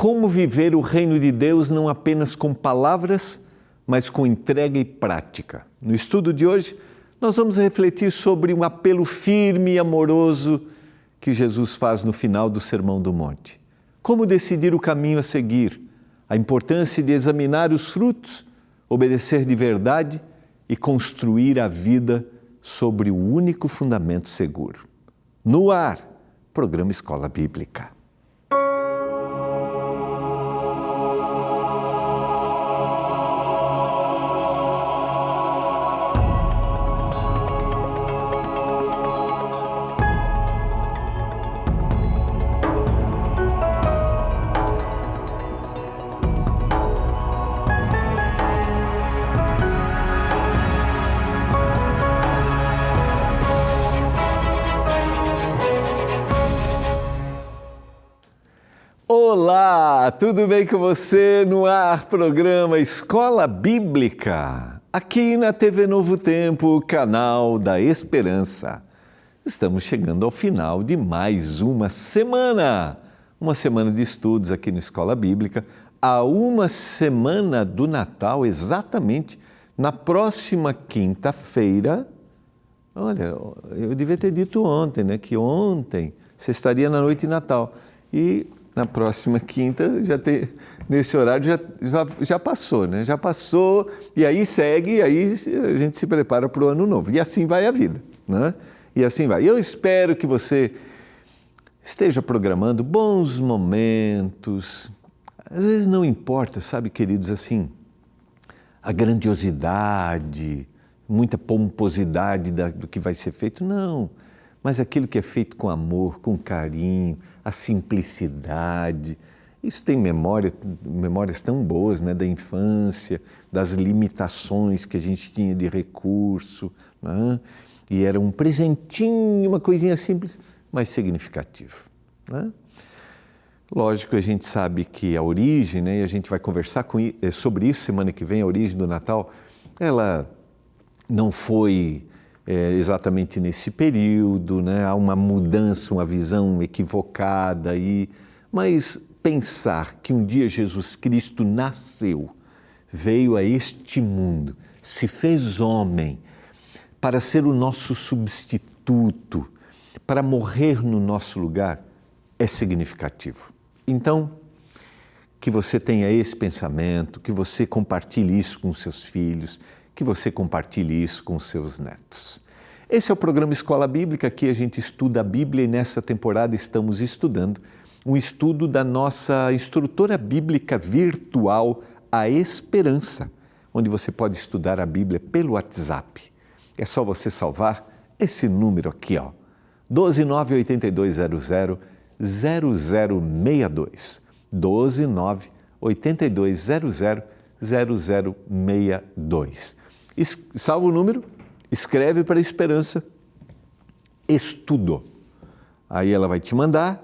como viver o reino de Deus não apenas com palavras, mas com entrega e prática. No estudo de hoje, nós vamos refletir sobre um apelo firme e amoroso que Jesus faz no final do Sermão do Monte. Como decidir o caminho a seguir, a importância de examinar os frutos, obedecer de verdade e construir a vida sobre o único fundamento seguro. No ar, programa Escola Bíblica. Olá, tudo bem com você? No ar, programa Escola Bíblica, aqui na TV Novo Tempo, canal da Esperança. Estamos chegando ao final de mais uma semana de estudos aqui no Escola Bíblica, a uma semana do Natal, exatamente na próxima quinta-feira. Olha, eu devia ter dito ontem, né? Que ontem você estaria na noite de Natal e na próxima quinta, nesse horário já passou, né? Já passou e aí segue, e aí a gente se prepara para o ano novo. E assim vai a vida, né? E assim vai. Eu espero que você esteja programando bons momentos. Às vezes não importa, sabe, queridos, assim, a grandiosidade, muita pomposidade do que vai ser feito, não. Mas aquilo que é feito com amor, com carinho, a simplicidade. Isso tem memórias tão boas, né, da infância, das limitações que a gente tinha de recurso, né? E era um presentinho, uma coisinha simples, mas significativo, né? Lógico, a gente sabe que a origem, né, e a gente vai conversar sobre isso semana que vem, a origem do Natal, ela não foi exatamente nesse período, né? Há uma mudança, uma visão equivocada aí, mas pensar que um dia Jesus Cristo nasceu, veio a este mundo, se fez homem para ser o nosso substituto, para morrer no nosso lugar, é significativo. Então, que você tenha esse pensamento, que você compartilhe isso com seus filhos, que você compartilhe isso com seus netos. Esse é o programa Escola Bíblica, aqui a gente estuda a Bíblia e nessa temporada estamos estudando um estudo da nossa instrutora bíblica virtual, a Esperança, onde você pode estudar a Bíblia pelo WhatsApp. É só você salvar esse número aqui, ó, 12982000062, 12982000062. Salva o número, escreve para a Esperança, estudo. Aí ela vai te mandar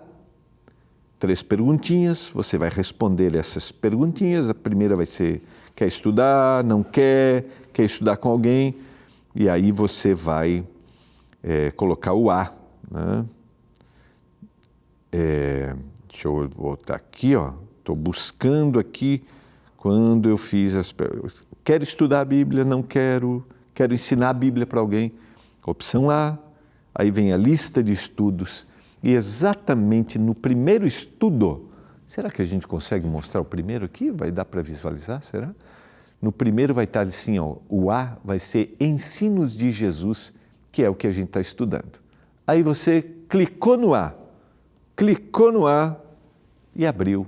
3 perguntinhas, você vai responder essas perguntinhas. A primeira vai ser, quer estudar, não quer estudar com alguém, e aí você vai colocar o A, né? Deixa eu voltar aqui, ó. Estou buscando aqui quando eu fiz as perguntas. Quero estudar a Bíblia, não quero ensinar a Bíblia para alguém. Opção A, aí vem a lista de estudos e exatamente no primeiro estudo, será que a gente consegue mostrar o primeiro aqui? Vai dar para visualizar, será? No primeiro vai estar assim, ó, o A vai ser Ensinos de Jesus, que é o que a gente está estudando. Aí você clicou no A e abriu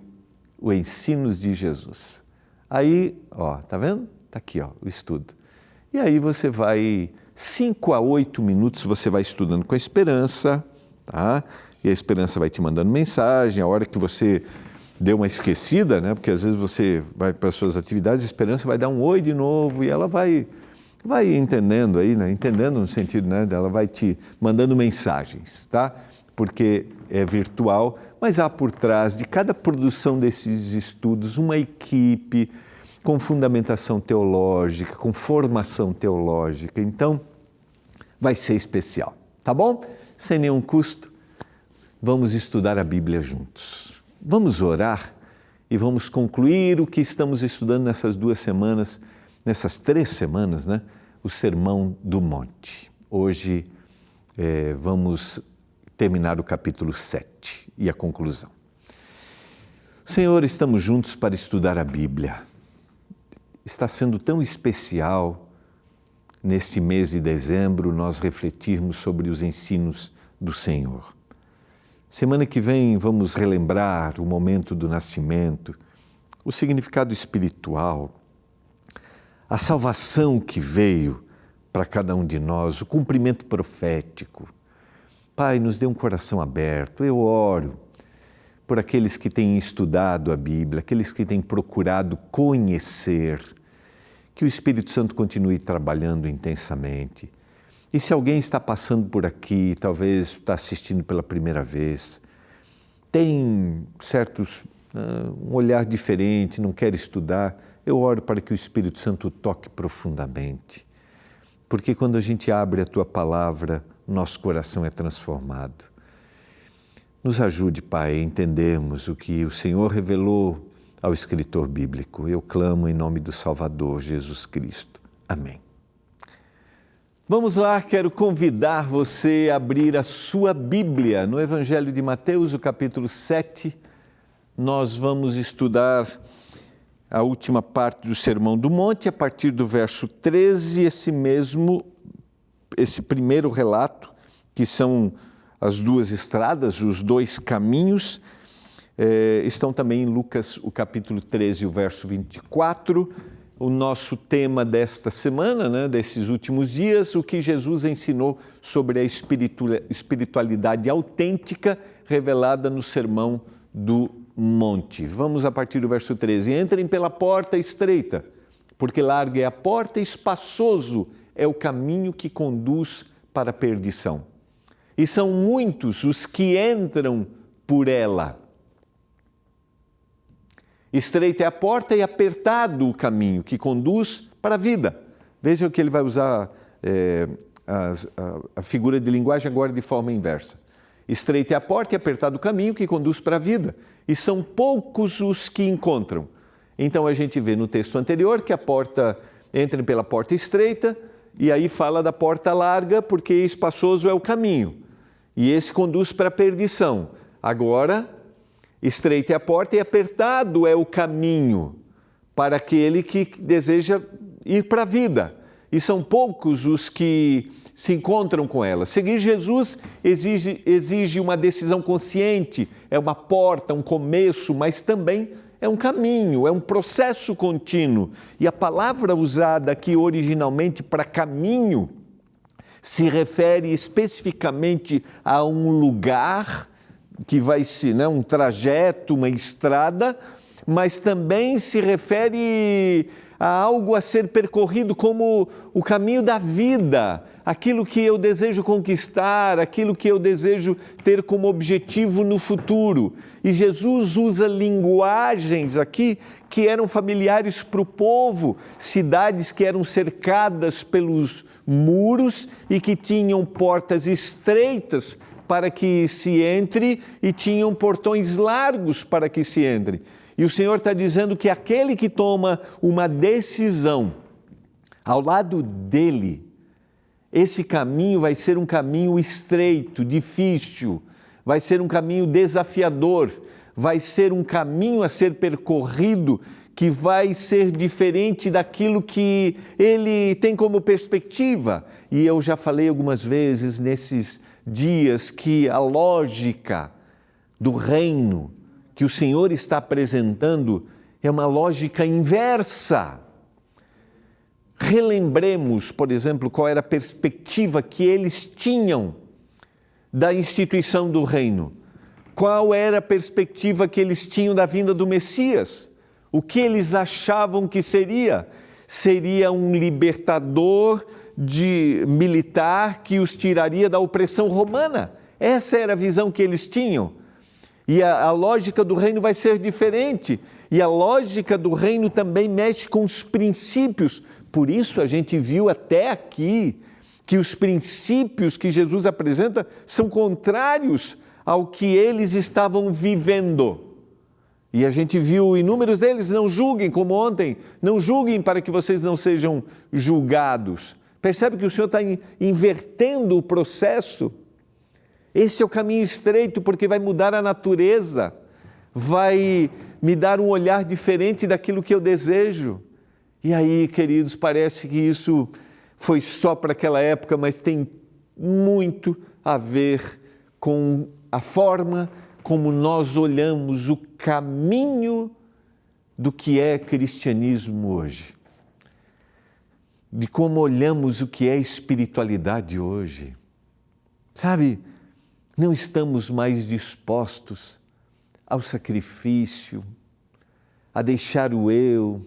o Ensinos de Jesus. Aí, ó, tá vendo? Tá aqui, ó, o estudo. E aí você vai, 5 a 8 minutos, você vai estudando com a Esperança, tá? E a Esperança vai te mandando mensagem, a hora que você deu uma esquecida, né? Porque às vezes você vai para as suas atividades, a Esperança vai dar um oi de novo e ela vai entendendo aí, né? Entendendo no sentido, né? Ela vai te mandando mensagens, tá? Porque é virtual, mas há por trás de cada produção desses estudos uma equipe com fundamentação teológica, com formação teológica. Então, vai ser especial, tá bom? Sem nenhum custo, vamos estudar a Bíblia juntos. Vamos orar e vamos concluir o que estamos estudando nessas 2 semanas, nessas 3 semanas, né? O Sermão do Monte. Hoje vamos terminar o capítulo 7 e a conclusão. Senhor, estamos juntos para estudar a Bíblia. Está sendo tão especial neste mês de dezembro nós refletirmos sobre os ensinos do Senhor. Semana que vem vamos relembrar o momento do nascimento, o significado espiritual, a salvação que veio para cada um de nós, o cumprimento profético. Pai, nos dê um coração aberto. Eu oro por aqueles que têm estudado a Bíblia, aqueles que têm procurado conhecer, que o Espírito Santo continue trabalhando intensamente. E se alguém está passando por aqui, talvez está assistindo pela primeira vez, tem um olhar diferente, não quer estudar, eu oro para que o Espírito Santo toque profundamente. Porque quando a gente abre a Tua palavra, nosso coração é transformado. Nos ajude, Pai, a entendermos o que o Senhor revelou ao escritor bíblico. Eu clamo em nome do Salvador, Jesus Cristo. Amém. Vamos lá, quero convidar você a abrir a sua Bíblia no Evangelho de Mateus, o capítulo 7. Nós vamos estudar a última parte do Sermão do Monte, a partir do verso 13, esse primeiro relato, que são as 2 estradas, os 2 caminhos, estão também em Lucas, o capítulo 13, o verso 24. O nosso tema desta semana, né, desses últimos dias, o que Jesus ensinou sobre a espiritualidade autêntica revelada no Sermão do Monte. Vamos a partir do verso 13. Entrem pela porta estreita, porque larga é a porta e espaçoso é o caminho que conduz para a perdição. E são muitos os que entram por ela. Estreita é a porta e apertado o caminho que conduz para a vida. Veja que ele vai usar a figura de linguagem agora de forma inversa. Estreita é a porta e apertado o caminho que conduz para a vida. E são poucos os que encontram. Então a gente vê no texto anterior que a porta, entrem pela porta estreita, e aí fala da porta larga, porque espaçoso é o caminho. E esse conduz para a perdição. Agora, estreita é a porta e apertado é o caminho para aquele que deseja ir para a vida. E são poucos os que se encontram com ela. Seguir Jesus exige uma decisão consciente, é uma porta, um começo, mas também é um caminho, é um processo contínuo. E a palavra usada aqui originalmente para caminho se refere especificamente a um lugar que vai ser, né, um trajeto, uma estrada, mas também se refere a algo a ser percorrido como o caminho da vida, aquilo que eu desejo conquistar, aquilo que eu desejo ter como objetivo no futuro. E Jesus usa linguagens aqui que eram familiares para o povo, cidades que eram cercadas pelos muros e que tinham portas estreitas para que se entre e tinham portões largos para que se entre. E o Senhor está dizendo que aquele que toma uma decisão ao lado dele, esse caminho vai ser um caminho estreito, difícil, vai ser um caminho desafiador, vai ser um caminho a ser percorrido que vai ser diferente daquilo que ele tem como perspectiva. E eu já falei algumas vezes nesses dias que a lógica do reino que o Senhor está apresentando é uma lógica inversa. Relembremos, por exemplo, qual era a perspectiva que eles tinham da instituição do reino. Qual era a perspectiva que eles tinham da vinda do Messias? O que eles achavam que seria? Seria um libertador militar que os tiraria da opressão romana. Essa era a visão que eles tinham. E a lógica do reino vai ser diferente. E a lógica do reino também mexe com os princípios. Por isso a gente viu até aqui que os princípios que Jesus apresenta são contrários ao que eles estavam vivendo. E a gente viu inúmeros deles, não julguem, como ontem, não julguem para que vocês não sejam julgados. Percebe que o Senhor está invertendo o processo? Esse é o caminho estreito, porque vai mudar a natureza, vai me dar um olhar diferente daquilo que eu desejo. E aí, queridos, parece que isso foi só para aquela época, mas tem muito a ver com a forma como nós olhamos o caminho do que é cristianismo hoje, de como olhamos o que é espiritualidade hoje. Sabe, não estamos mais dispostos ao sacrifício, a deixar o eu,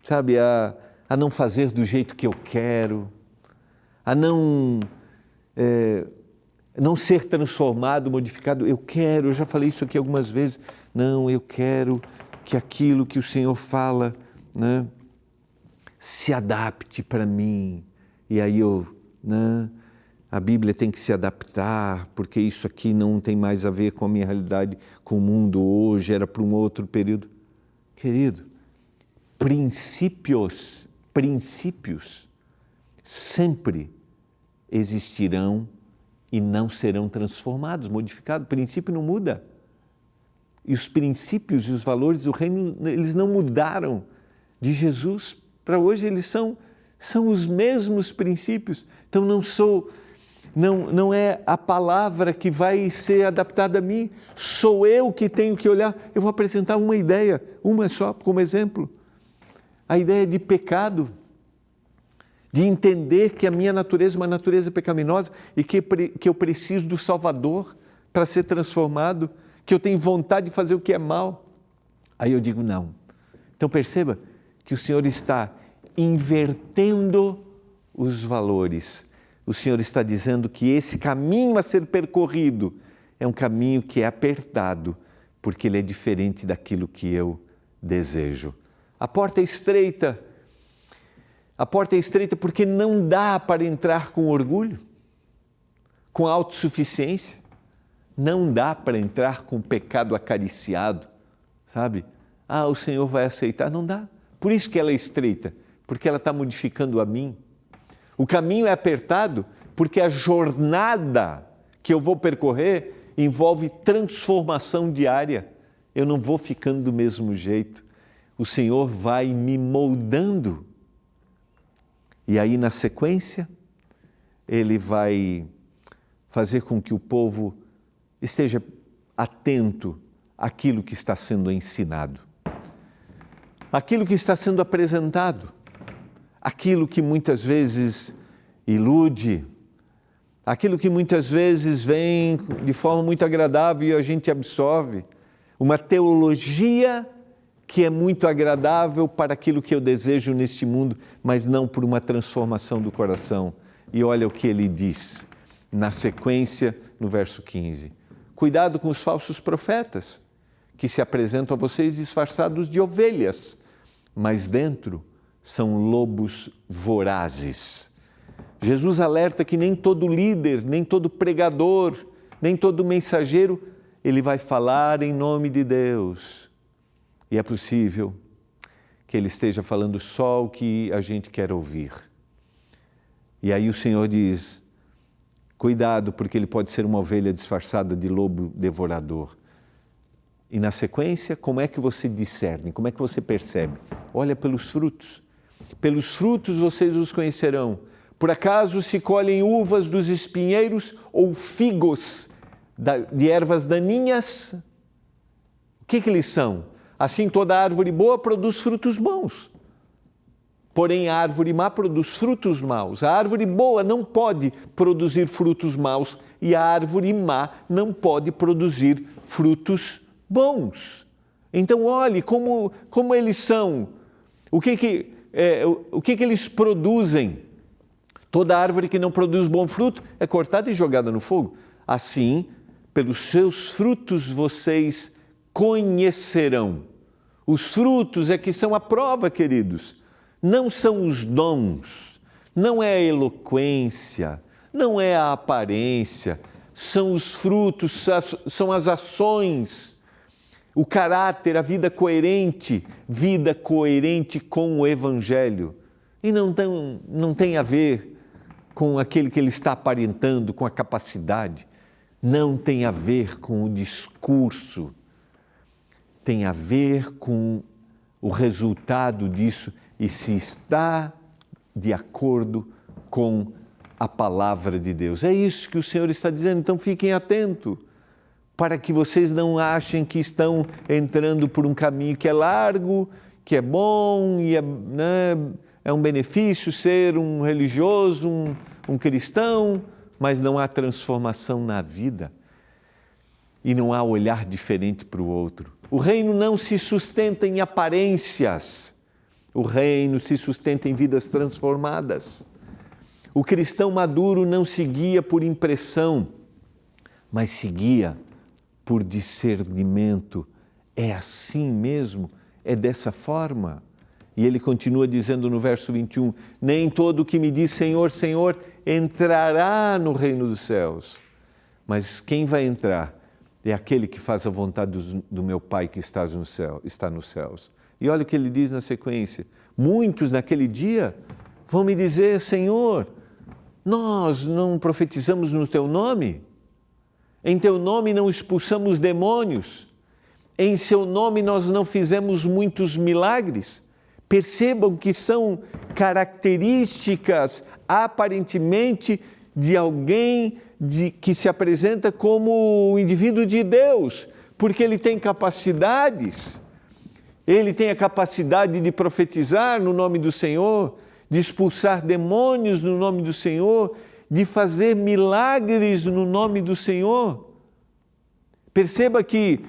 sabe, a não fazer do jeito que eu quero, a não ser transformado, modificado. Eu já falei isso aqui algumas vezes, não, eu quero que aquilo que o Senhor fala, né, se adapte para mim. E aí a Bíblia tem que se adaptar, porque isso aqui não tem mais a ver com a minha realidade, com o mundo hoje, era para um outro período. Querido, princípios sempre existirão e não serão transformados, modificados. O princípio não muda. E os princípios e os valores do reino, eles não mudaram de Jesus para hoje, eles são os mesmos princípios. Então não é a palavra que vai ser adaptada a mim, sou eu que tenho que olhar. Eu vou apresentar uma ideia, uma só como exemplo. A ideia de pecado, de entender que a minha natureza é uma natureza pecaminosa e que eu preciso do Salvador para ser transformado, que eu tenho vontade de fazer o que é mal. Aí eu digo não. Então perceba que o Senhor está invertendo os valores. O Senhor está dizendo que esse caminho a ser percorrido é um caminho que é apertado, porque ele é diferente daquilo que eu desejo. A porta é estreita. A porta é estreita porque não dá para entrar com orgulho, com autossuficiência. Não dá para entrar com o pecado acariciado, sabe? O Senhor vai aceitar. Não dá. Por isso que ela é estreita, porque ela está modificando a mim. O caminho é apertado porque a jornada que eu vou percorrer envolve transformação diária. Eu não vou ficando do mesmo jeito. O Senhor vai me moldando. E aí, na sequência, Ele vai fazer com que o povo esteja atento àquilo que está sendo ensinado, àquilo que está sendo apresentado, aquilo que muitas vezes ilude, aquilo que muitas vezes vem de forma muito agradável e a gente absorve, uma teologia que é muito agradável para aquilo que eu desejo neste mundo, mas não por uma transformação do coração. E olha o que ele diz na sequência, no verso 15. Cuidado com os falsos profetas, que se apresentam a vocês disfarçados de ovelhas, mas dentro são lobos vorazes. Jesus alerta que nem todo líder, nem todo pregador, nem todo mensageiro, ele vai falar em nome de Deus. E é possível que ele esteja falando só o que a gente quer ouvir. E aí o Senhor diz, cuidado, porque ele pode ser uma ovelha disfarçada de lobo devorador. E na sequência, como é que você discerne? Como é que você percebe? Olha pelos frutos. Pelos frutos vocês os conhecerão. Por acaso se colhem uvas dos espinheiros ou figos de ervas daninhas? O que eles são? Assim, toda árvore boa produz frutos bons. Porém, a árvore má produz frutos maus. A árvore boa não pode produzir frutos maus e a árvore má não pode produzir frutos bons. Então, olhe como eles são. O que eles produzem? Toda árvore que não produz bom fruto é cortada e jogada no fogo. Assim, pelos seus frutos vocês conhecerão. Os frutos é que são a prova, queridos. Não são os dons, não é a eloquência, não é a aparência, são os frutos, são as ações, o caráter, a vida coerente com o Evangelho. E não tem a ver com aquele que ele está aparentando, com a capacidade. Não tem a ver com o discurso. Tem a ver com o resultado disso e se está de acordo com a palavra de Deus. É isso que o Senhor está dizendo. Então fiquem atentos, para que vocês não achem que estão entrando por um caminho que é largo, que é bom, e é um benefício ser um religioso, um cristão, mas não há transformação na vida e não há olhar diferente para o outro. O reino não se sustenta em aparências, o reino se sustenta em vidas transformadas. O cristão maduro não se guia por impressão, mas se guia por discernimento. É assim mesmo? É dessa forma? E ele continua dizendo no verso 21, nem todo que me diz Senhor, Senhor, entrará no reino dos céus. Mas quem vai entrar é aquele que faz a vontade do meu Pai que está nos céus. E olha o que ele diz na sequência. Muitos naquele dia vão me dizer, Senhor, nós não profetizamos no Teu nome? Em Teu nome não expulsamos demônios? Em Seu nome nós não fizemos muitos milagres? Percebam que são características, aparentemente, de alguém que se apresenta como o indivíduo de Deus, porque ele tem capacidades, ele tem a capacidade de profetizar no nome do Senhor, de expulsar demônios no nome do Senhor, de fazer milagres no nome do Senhor. Perceba que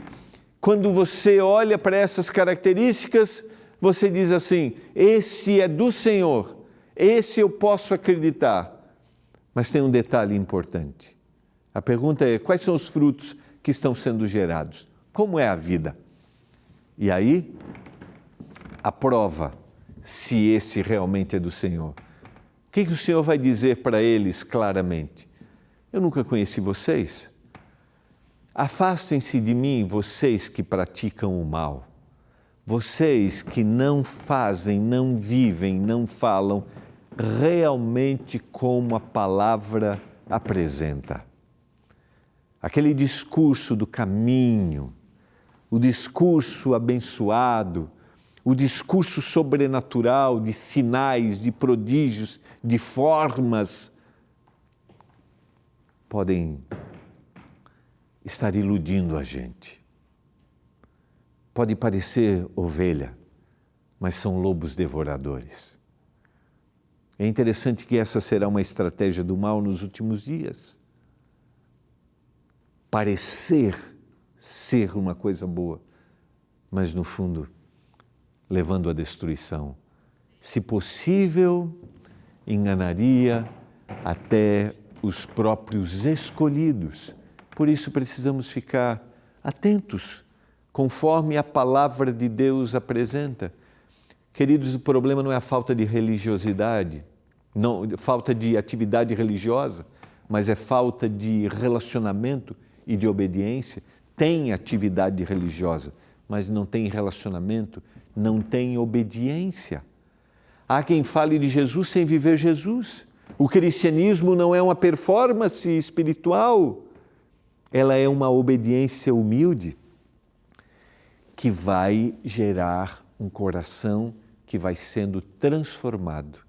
quando você olha para essas características, você diz assim, esse é do Senhor, esse eu posso acreditar. Mas tem um detalhe importante. A pergunta é, quais são os frutos que estão sendo gerados? Como é a vida? E aí, a prova se esse realmente é do Senhor. O que o Senhor vai dizer para eles claramente? Eu nunca conheci vocês. Afastem-se de mim, vocês que praticam o mal. Vocês que não fazem, não vivem, não falam realmente como a palavra apresenta. Aquele discurso do caminho, o discurso abençoado, o discurso sobrenatural de sinais, de prodígios, de formas, podem estar iludindo a gente. Pode parecer ovelha, mas são lobos devoradores. É interessante que essa será uma estratégia do mal nos últimos dias. Parecer ser uma coisa boa, mas no fundo, levando à destruição. Se possível, enganaria até os próprios escolhidos. Por isso precisamos ficar atentos, conforme a palavra de Deus apresenta. Queridos, o problema não é a falta de religiosidade, não, falta de atividade religiosa, mas é falta de relacionamento e de obediência. Tem atividade religiosa, mas não tem relacionamento, não tem obediência. Há quem fale de Jesus sem viver Jesus. O cristianismo não é uma performance espiritual, ela é uma obediência humilde que vai gerar um coração que vai sendo transformado.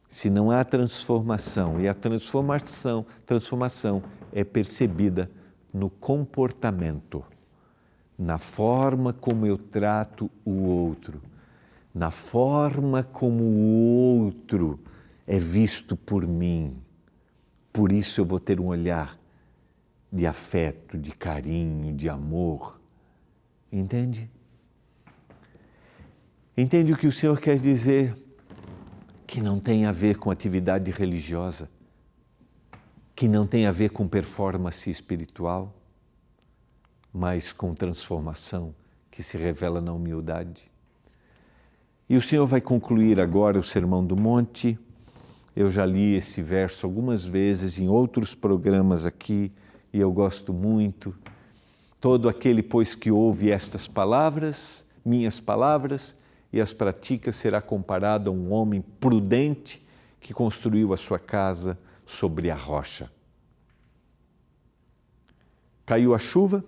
Se não há transformação, e a transformação é percebida no comportamento, na forma como eu trato o outro, na forma como o outro é visto por mim. Por isso eu vou ter um olhar de afeto, de carinho, de amor. Entende? Entende o que o Senhor quer dizer? Que não tem a ver com atividade religiosa, que não tem a ver com performance espiritual, mas com transformação que se revela na humildade. E o Senhor vai concluir agora o Sermão do Monte. Eu já li esse verso algumas vezes em outros programas aqui e eu gosto muito. Todo aquele, pois, que ouve estas palavras, minhas palavras, e as pratica, será comparado a um homem prudente que construiu a sua casa sobre a rocha. Caiu a chuva,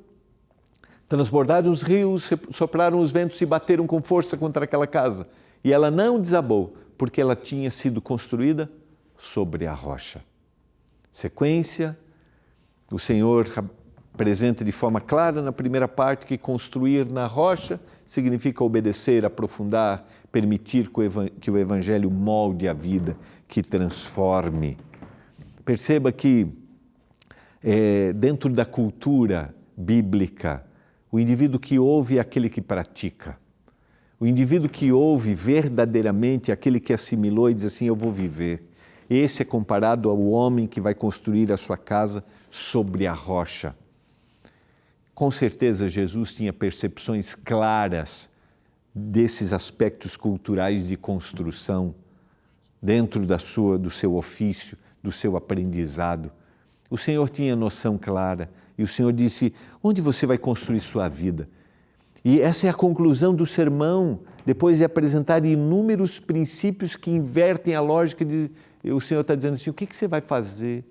transbordaram os rios, sopraram os ventos e bateram com força contra aquela casa. E ela não desabou, porque ela tinha sido construída sobre a rocha. Sequência, o Senhor apresenta de forma clara na primeira parte que construir na rocha significa obedecer, aprofundar, permitir que o Evangelho molde a vida, que transforme. Perceba que dentro da cultura bíblica, o indivíduo que ouve é aquele que pratica. O indivíduo que ouve verdadeiramente é aquele que assimilou e diz assim, eu vou viver. Esse é comparado ao homem que vai construir a sua casa sobre a rocha. Com certeza Jesus tinha percepções claras desses aspectos culturais de construção dentro do seu ofício, do seu aprendizado. O Senhor tinha noção clara e o Senhor disse, onde você vai construir sua vida? E essa é a conclusão do sermão, depois de apresentar inúmeros princípios que invertem a lógica. O Senhor está dizendo assim, o que você vai fazer?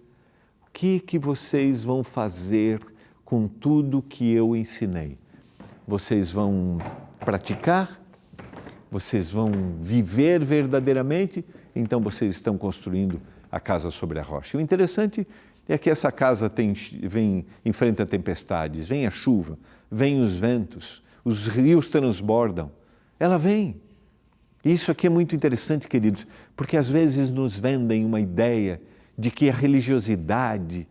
O que vocês vão fazer com tudo que eu ensinei? Vocês vão praticar? Vocês vão viver verdadeiramente? Então vocês estão construindo a casa sobre a rocha. O interessante é que essa casa enfrenta tempestades, vem a chuva, vem os ventos, os rios transbordam. Ela vem. Isso aqui é muito interessante, queridos, porque às vezes nos vendem uma ideia de que a religiosidade,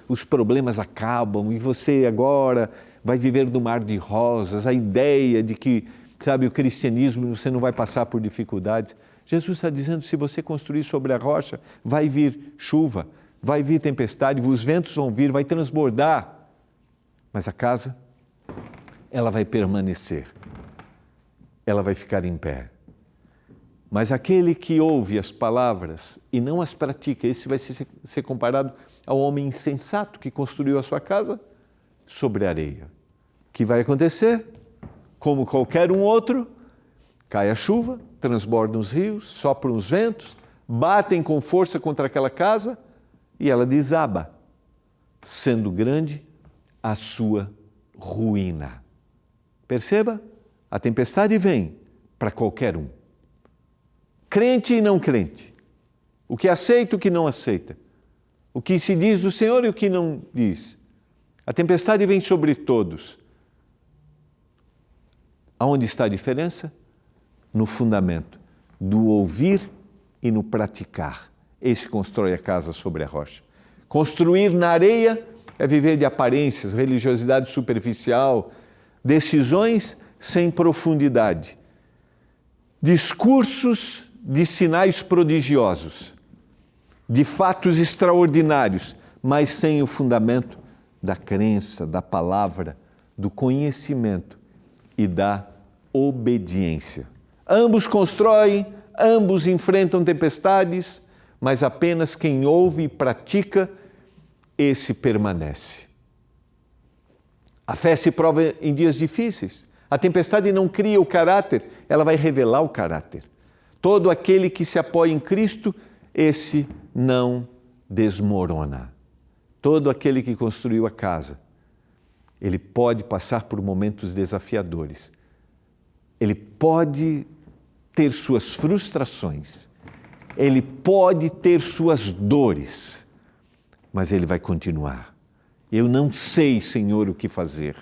os problemas acabam e você agora vai viver no mar de rosas, a ideia de que, sabe, o cristianismo você não vai passar por dificuldades. Jesus está dizendo, se você construir sobre a rocha, vai vir chuva, vai vir tempestade, os ventos vão vir, vai transbordar, mas a casa, ela vai permanecer, ela vai ficar em pé. Mas aquele que ouve as palavras e não as pratica, esse vai ser comparado ao homem insensato que construiu a sua casa sobre a areia. O que vai acontecer? Como qualquer um outro, cai a chuva, transbordam os rios, sopram os ventos, batem com força contra aquela casa e ela desaba, sendo grande a sua ruína. Perceba? A tempestade vem para qualquer um. Crente e não crente. O que aceita e o que não aceita. O que se diz do Senhor e o que não diz. A tempestade vem sobre todos. Aonde está a diferença? No fundamento do ouvir e no praticar. Esse constrói a casa sobre a rocha. Construir na areia é viver de aparências, religiosidade superficial, decisões sem profundidade, discursos de sinais prodigiosos, de fatos extraordinários, mas sem o fundamento da crença, da palavra, do conhecimento e da obediência. Ambos constroem, ambos enfrentam tempestades, mas apenas quem ouve e pratica, esse permanece. A fé se prova em dias difíceis. A tempestade não cria o caráter, ela vai revelar o caráter. Todo aquele que se apoia em Cristo, esse não desmorona. Todo aquele que construiu a casa, ele pode passar por momentos desafiadores. Ele pode ter suas frustrações, ele pode ter suas dores, mas ele vai continuar. Eu não sei, Senhor, o que fazer.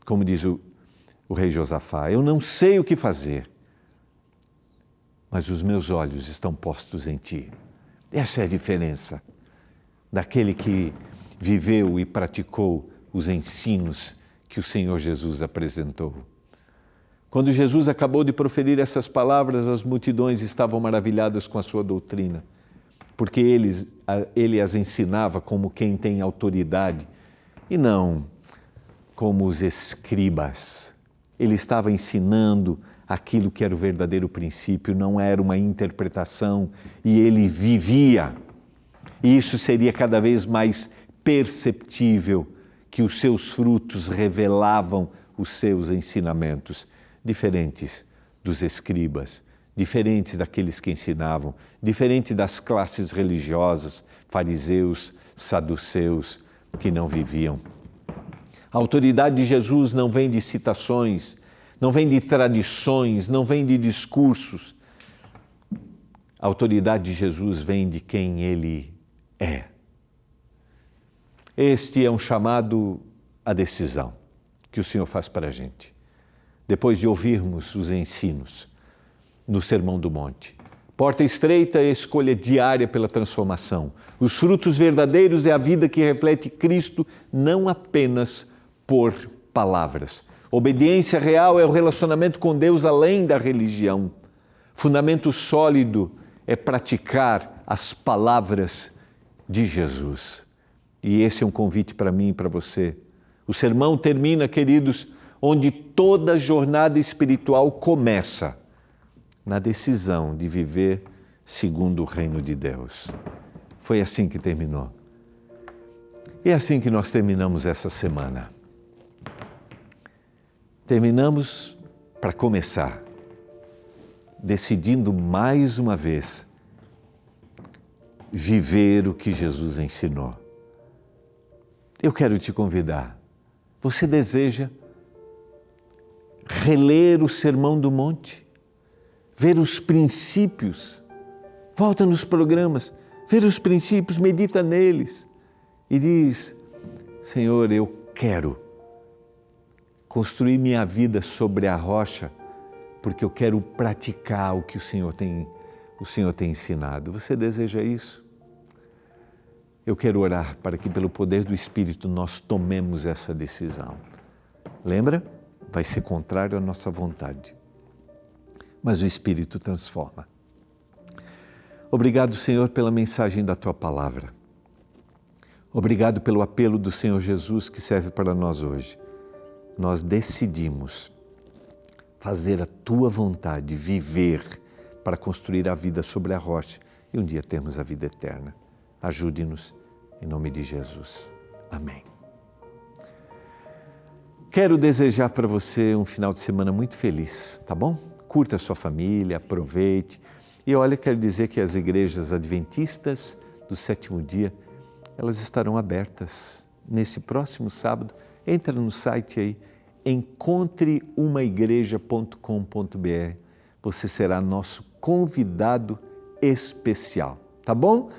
Como diz o rei Josafá, eu não sei o que fazer, mas os meus olhos estão postos em Ti. Essa é a diferença daquele que viveu e praticou os ensinos que o Senhor Jesus apresentou. Quando Jesus acabou de proferir essas palavras, as multidões estavam maravilhadas com a sua doutrina, porque ele as ensinava como quem tem autoridade e não como os escribas. Ele estava ensinando aquilo que era o verdadeiro princípio, não era uma interpretação, e ele vivia. E isso seria cada vez mais perceptível que os seus frutos revelavam os seus ensinamentos, diferentes dos escribas, diferentes daqueles que ensinavam, diferentes das classes religiosas, fariseus, saduceus, que não viviam. A autoridade de Jesus não vem de citações, não vem de tradições, não vem de discursos. A autoridade de Jesus vem de quem Ele é. Este é um chamado à decisão que o Senhor faz para a gente. Depois de ouvirmos os ensinos no Sermão do Monte. Porta estreita é a escolha diária pela transformação. Os frutos verdadeiros é a vida que reflete Cristo, não apenas por palavras. Obediência real é o relacionamento com Deus além da religião. Fundamento sólido é praticar as palavras de Jesus. E esse é um convite para mim e para você. O sermão termina, queridos, onde toda jornada espiritual começa, na decisão de viver segundo o reino de Deus. Foi assim que terminou. E é assim que nós terminamos essa semana. Terminamos para começar, decidindo mais uma vez viver o que Jesus ensinou. Eu quero te convidar. Você deseja reler o Sermão do Monte? Ver os princípios? Volta nos programas, ver os princípios, medita neles e diz: Senhor, eu quero construir minha vida sobre a rocha, porque eu quero praticar o que o Senhor tem ensinado. Você deseja isso? Eu quero orar para que, pelo poder do Espírito, nós tomemos essa decisão. Lembra? Vai ser contrário à nossa vontade. Mas o Espírito transforma. Obrigado, Senhor, pela mensagem da Tua Palavra. Obrigado pelo apelo do Senhor Jesus que serve para nós hoje. Nós decidimos fazer a Tua vontade, viver para construir a vida sobre a rocha e um dia termos a vida eterna. Ajude-nos, em nome de Jesus. Amém. Quero desejar para você um final de semana muito feliz, tá bom? Curta a sua família, aproveite. E olha, quero dizer que as igrejas adventistas do sétimo dia, elas estarão abertas nesse próximo sábado. Entra no site aí, encontreumaigreja.com.br. Você será nosso convidado especial, tá bom?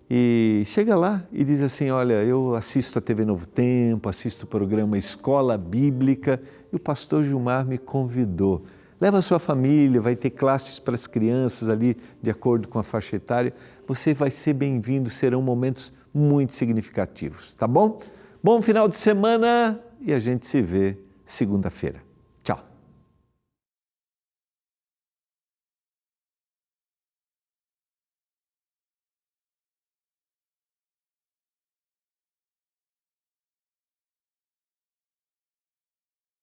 E chega lá e diz assim: olha, eu assisto a TV Novo Tempo, assisto o programa Escola Bíblica e o pastor Gilmar me convidou. Leva a sua família, vai ter classes para as crianças ali, de acordo com a faixa etária. Você vai ser bem-vindo, serão momentos muito significativos, tá bom? Bom final de semana e a gente se vê segunda-feira.